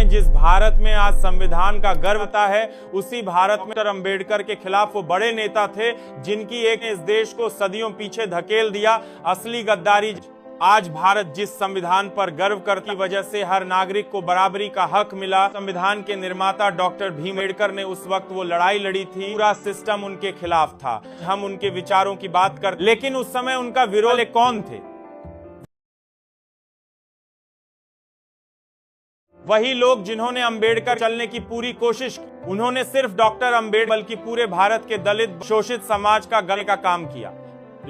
जिस भारत में आज संविधान का गर्व होता है, उसी भारत में डॉक्टर अंबेडकर के खिलाफ वो बड़े नेता थे जिनकी एक ने इस देश को सदियों पीछे धकेल दिया। असली गद्दारी आज भारत जिस संविधान पर गर्व करती वजह से हर नागरिक को बराबरी का हक मिला। संविधान के निर्माता डॉक्टर भीम अम्बेडकर ने उस वक्त वो लड़ाई लड़ी थी, पूरा सिस्टम उनके खिलाफ था। हम उनके विचारों की बात करते, लेकिन उस समय उनका विरोध कौन थे? वही लोग जिन्होंने अंबेडकर चलने की पूरी कोशिश की। उन्होंने सिर्फ डॉक्टर अंबेडकर बल्कि पूरे भारत के दलित शोषित समाज का गले का काम किया।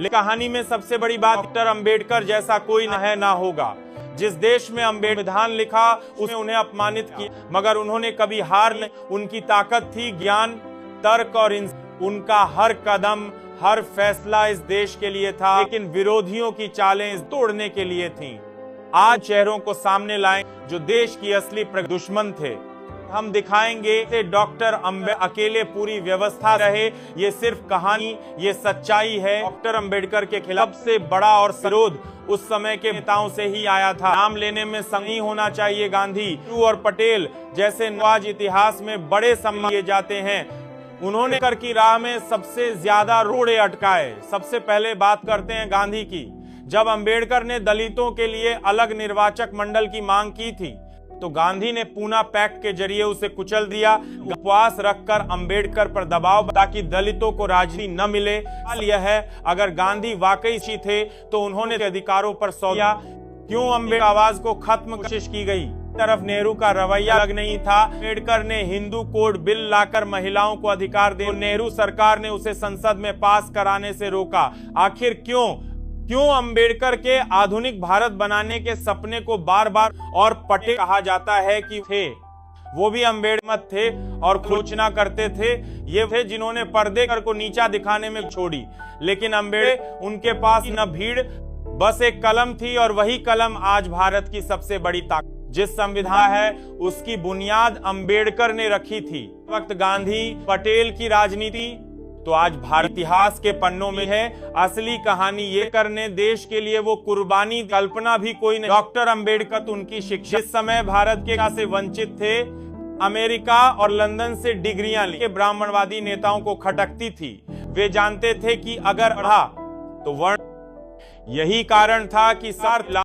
कहानी में सबसे बड़ी बात, डॉक्टर अंबेडकर जैसा कोई न है ना होगा। जिस देश में अंबेडकर संविधान लिखा उसने उन्हें अपमानित किया, मगर उन्होंने कभी हार नहीं। उनकी ताकत थी ज्ञान, तर्क और उनका हर कदम, हर फैसला इस देश के लिए था, लेकिन विरोधियों की चालें तोड़ने के लिए थीं। आज चेहरों को सामने लाएं जो देश की असली दुश्मन थे। हम दिखाएंगे कि डॉक्टर अंबेडकर अकेले पूरी व्यवस्था रहे। ये सिर्फ कहानी, ये सच्चाई है। डॉक्टर अंबेडकर के खिलाफ सबसे बड़ा और विरोध उस समय के नेताओं से ही आया था। नाम लेने में संगी होना चाहिए गांधी और पटेल जैसे आज इतिहास में बड़े सम्मान किए जाते हैं। उन्होंने कर की राह में सबसे ज्यादा रोड़े अटकाए। सबसे पहले बात करते हैं गांधी की। जब अंबेडकर ने दलितों के लिए अलग निर्वाचक मंडल की मांग की थी तो गांधी ने पूना पैक्ट के जरिए उसे कुचल दिया। उपवास रखकर अंबेडकर पर दबाव ताकि दलितों को राजनीति न मिले। यह है, अगर गांधी वाकई सी थे तो उन्होंने अधिकारों पर सौदा क्यों अंबेडकर आवाज को खत्म कोशिश की गई। तरफ नेहरू का रवैया अलग नहीं था। अंबेडकर ने हिंदू कोड बिल लाकर महिलाओं को अधिकार दे, नेहरू सरकार ने उसे संसद में पास कराने से रोका। आखिर क्यों अंबेडकर के आधुनिक भारत बनाने के सपने को बार बार और पटेल कहा जाता है कि थे, वो भी अंबेडकर थे और खोचना करते थे। ये थे जिन्होंने पर्दे को नीचा दिखाने में छोड़ी, लेकिन अंबेडकर उनके पास न भीड़, बस एक कलम थी और वही कलम आज भारत की सबसे बड़ी ताकत। जिस संविधान है उसकी बुनियाद अंबेडकर ने रखी थी। वक्त गांधी पटेल की राजनीति तो आज भारत इतिहास के पन्नों में है। असली कहानी ये करने देश के लिए वो कुर्बानी कल्पना भी कोई नहीं। डॉक्टर अंबेडकर तो उनकी शिक्षा जिस समय भारत के से वंचित थे, अमेरिका और लंदन से डिग्रियां लेके ब्राह्मणवादी नेताओं को खटकती थी। वे जानते थे कि अगर पढ़ा तो वर्ण, यही कारण था कि